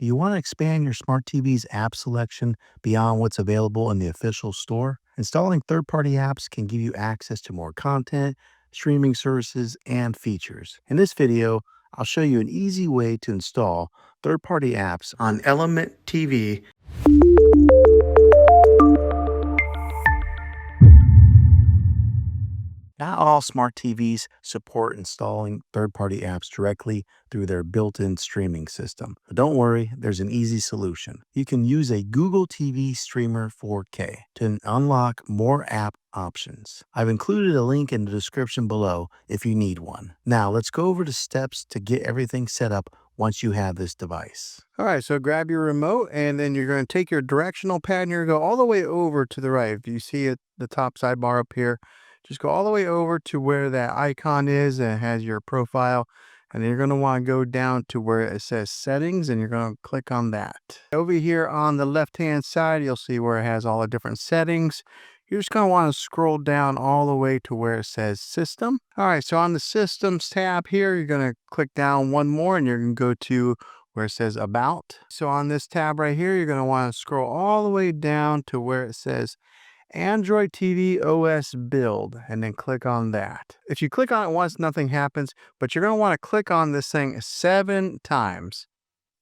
Do you want to expand your smart TV's app selection beyond what's available in the official store? Installing third party apps can give you access to more content, streaming services, and features. In this video, I'll show you an easy way to install third party apps on Element TV. Not all smart TVs support installing third-party apps directly through their built-in streaming system. But don't worry, there's an easy solution. You can use a Google TV Streamer 4K to unlock more app options. I've included a link in the description below if you need one. Now, let's go over the steps to get everything set up once you have this device. All right, so grab your remote and then you're going to take your directional pad and you're going to go all the way over to the right. If you see it, the top sidebar up here, just go all the way over to where that icon is and it has your profile. And then you're going to want to go down to where it says settings and you're going to click on that. Over here on the left-hand side, you'll see where it has all the different settings. You're just going to want to scroll down all the way to where it says system. All right, so on the systems tab here, you're going to click down one more and you're going to go to where it says about. So on this tab right here, you're going to want to scroll all the way down to where it says Android TV OS build and then click on that. If you click on it once, nothing happens, but you're going to want to click on this thing 7 times.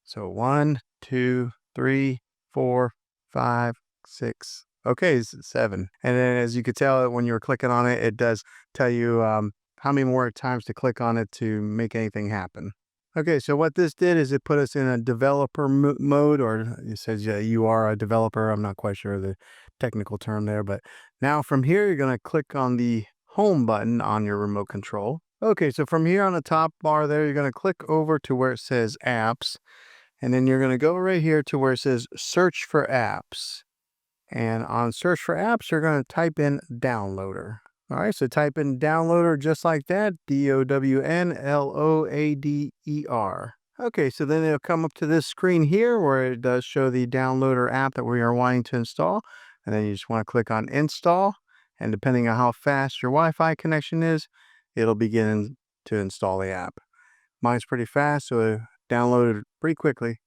So 1, 2, 3, 4, 5, 6. Okay, it's 7. And then as you could tell when you were clicking on it, it does tell you how many more times to click on it to make anything happen. Okay, so what this did is it put us in a developer mode, or it says you are a developer. I'm not quite sure the technical term there, but now from here, you're going to click on the home button on your remote control. Okay, so from here on the top bar there, you're going to click over to where it says apps, and then you're going to go right here to where it says search for apps. And on search for apps, you're going to type in downloader. All right, so type in downloader just like that, DOWNLOADER. Okay, so then it'll come up to this screen here where it does show the downloader app that we are wanting to install. And then you just want to click on install. And depending on how fast your Wi-Fi connection is, it'll begin to install the app. Mine's pretty fast, so it downloaded pretty quickly.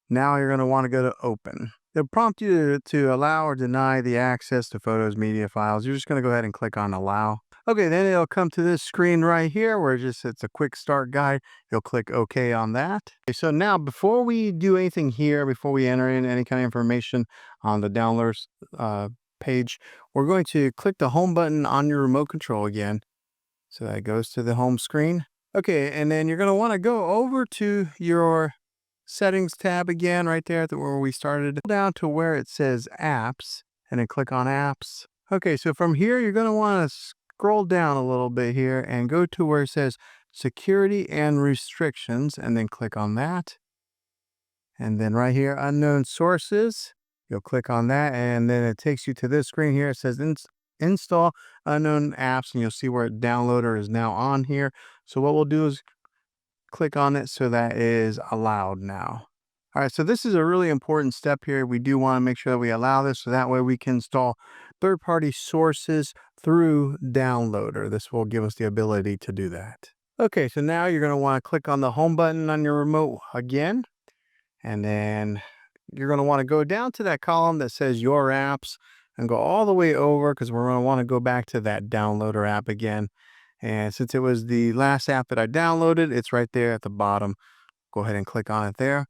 Now you're going to want to go to open. It'll prompt you to allow or deny the access to photos, media files. You're just going to go ahead and click on allow. Okay, then it'll come to this screen right here where it's a quick start guide. You'll click OK on that. Okay, so now before we do anything here, before we enter in any kind of information on the downloads page, we're going to click the home button on your remote control again. So that goes to the home screen. Okay, and then you're going to want to go over to your settings tab again right there where we started, down to where it says apps and then click on apps. Okay, so from here you're going to want to scroll down a little bit here and go to where it says security and restrictions and then click on that. And then right here, unknown sources, you'll click on that and then it takes you to this screen here. It says install unknown apps and you'll see where downloader is now on here. So what we'll do is click on it so that is allowed now. All right, so this is a really important step here. We do want to make sure that we allow this so that way we can install third-party sources through downloader. This will give us the ability to do that. Okay, so now you're going to want to click on the home button on your remote again, and then you're going to want to go down to that column that says your apps and go all the way over because we're going to want to go back to that downloader app again. And since it was the last app that I downloaded, it's right there at the bottom. Go ahead and click on it there.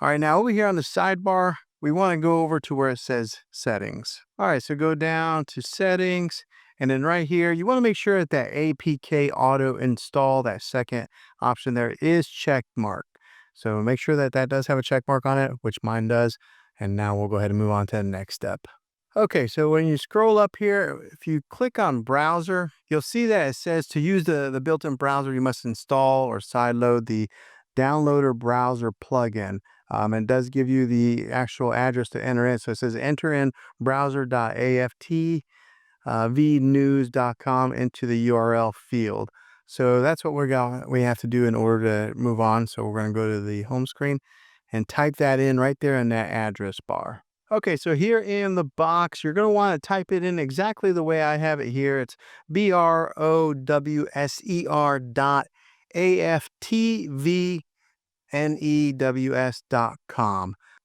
All right, now over here on the sidebar, we want to go over to where it says settings. All right, so go down to settings. And then right here, you want to make sure that that APK auto install, that second option there is check mark. So make sure that that does have a check mark on it, which mine does. And now we'll go ahead and move on to the next step. Okay, so when you scroll up here, if you click on browser, you'll see that it says to use the built-in browser, you must install or sideload the downloader browser plugin. It does give you the actual address to enter in. So it says enter in browser.aftvnews.com into the URL field. So that's what we have to do in order to move on. So we're going to go to the home screen and type that in right there in that address bar. Okay, so here in the box, you're going to want to type it in exactly the way I have it here. It's browser.aftvnews.com news.com.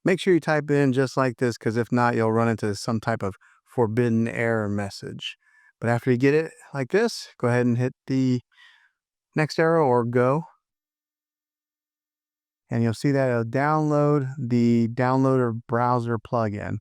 Make sure you type in just like this, because if not, you'll run into some type of forbidden error message. But after you get it like this, go ahead and hit the next arrow or go. And you'll see that it'll download the downloader browser plugin.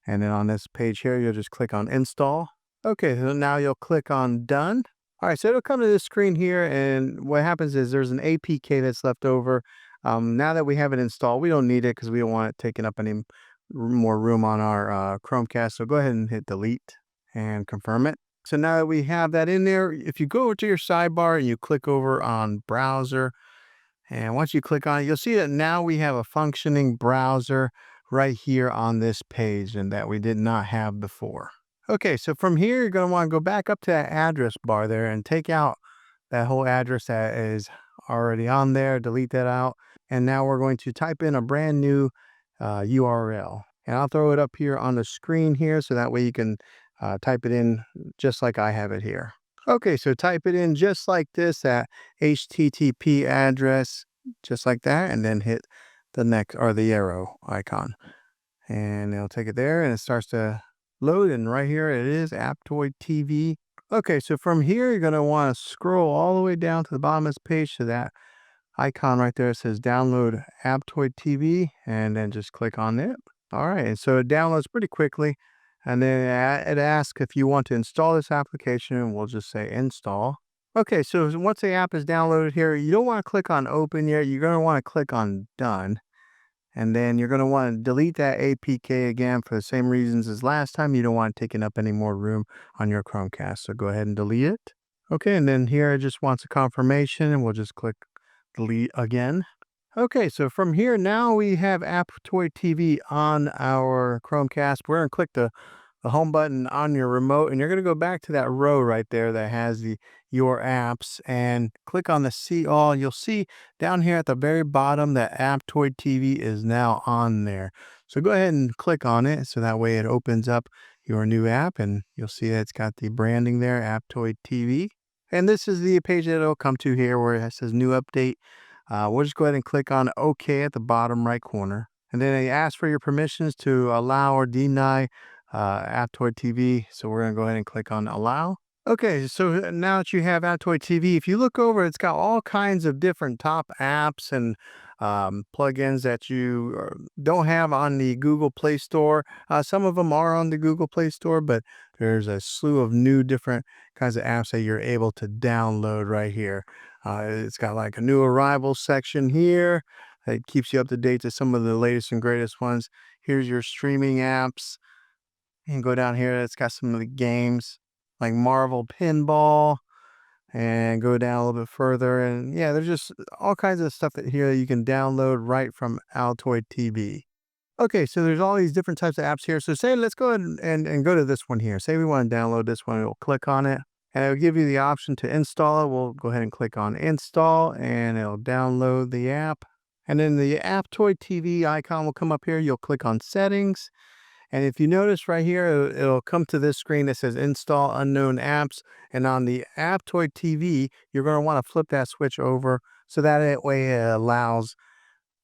And then on this page here, you'll just click on install. Okay, so now you'll click on done. All right, so it'll come to this screen here, and what happens is there's an APK that's left over. Now that we have it installed, we don't need it because we don't want it taking up any more room on our Chromecast. So go ahead and hit delete and confirm it. So now that we have that in there, if you go over to your sidebar and you click over on browser, and once you click on it, you'll see that now we have a functioning browser right here on this page, and that we did not have before. Okay, so from here, you're going to want to go back up to that address bar there and take out that whole address that is already on there, delete that out. And now we're going to type in a brand new URL. And I'll throw it up here on the screen here, so that way you can type it in just like I have it here. Okay, so type it in just like this, at HTTP address, just like that, and then hit the next, or the arrow icon. And it'll take it there, and it starts to load, and right here it is, Aptoide TV. Okay, so from here, you're going to want to scroll all the way down to the bottom of this page to that icon right there. It says download Aptoide TV, and then just click on it. All right, and so it downloads pretty quickly, and then it asks if you want to install this application, and we'll just say install. Okay, so once the app is downloaded here, you don't want to click on open yet. You're going to want to click on done. And then you're going to want to delete that APK again for the same reasons as last time. You don't want it taking up any more room on your Chromecast. So go ahead and delete it. Okay, and then here it just wants a confirmation, and we'll just click delete again. Okay, so from here now we have Aptoide TV on our Chromecast. We're going to click the home button on your remote, and you're going to go back to that row right there that has your apps, and click on the see all. You'll see down here at the very bottom that Aptoide TV is now on there. So go ahead and click on it, so that way it opens up your new app, and you'll see that it's got the branding there, Aptoide TV. And this is the page that it'll come to here where it says new update. We'll just go ahead and click on OK at the bottom right corner. And then it asks for your permissions to allow or deny Aptoide TV. So we're going to go ahead and click on allow. Okay, so now that you have Aptoide TV, if you look over, it's got all kinds of different top apps and plugins that you don't have on the Google Play Store. Some of them are on the Google Play Store, but there's a slew of new different kinds of apps that you're able to download right here. It's got like a new arrivals section here. It keeps you up to date to some of the latest and greatest ones. Here's your streaming apps. You can go down here. It's got some of the games like Marvel Pinball, and go down a little bit further. And yeah, there's just all kinds of stuff that here that you can download right from Aptoide TV. Okay, so there's all these different types of apps here. So say, let's go ahead and go to this one here. Say we want to download this one. We'll click on it, and it'll give you the option to install it. We'll go ahead and click on install, and it'll download the app. And then the Aptoide TV icon will come up here. You'll click on settings. And if you notice right here, it'll come to this screen that says install unknown apps. And on the Aptoide TV, you're going to want to flip that switch over, so that way it allows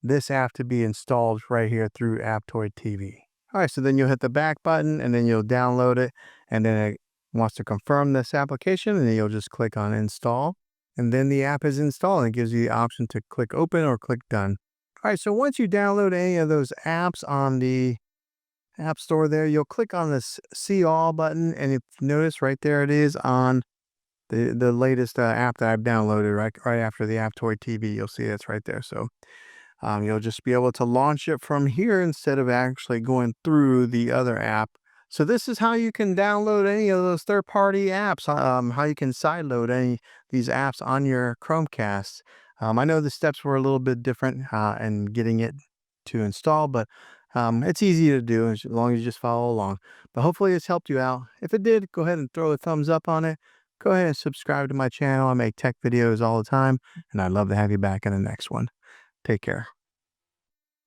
this app to be installed right here through Aptoide TV. All right, so then you'll hit the back button, and then you'll download it. And then it wants to confirm this application, and then you'll just click on install. And then the app is installed, and it gives you the option to click open or click done. All right, so once you download any of those apps on the App Store there, you'll click on this see all button, and if you notice right there, it is on the latest app that I've downloaded right after the Aptoide TV. You'll see it's right there. So you'll just be able to launch it from here instead of actually going through the other app. So this is how you can download any of those third-party apps, how you can sideload any of these apps on your Chromecast. I know the steps were a little bit different in getting it to install, but it's easy to do as long as you just follow along. But hopefully it's helped you out. If it did, go ahead and throw a thumbs up on it. Go ahead and subscribe to my channel. I make tech videos all the time, and I'd love to have you back in the next one. Take care.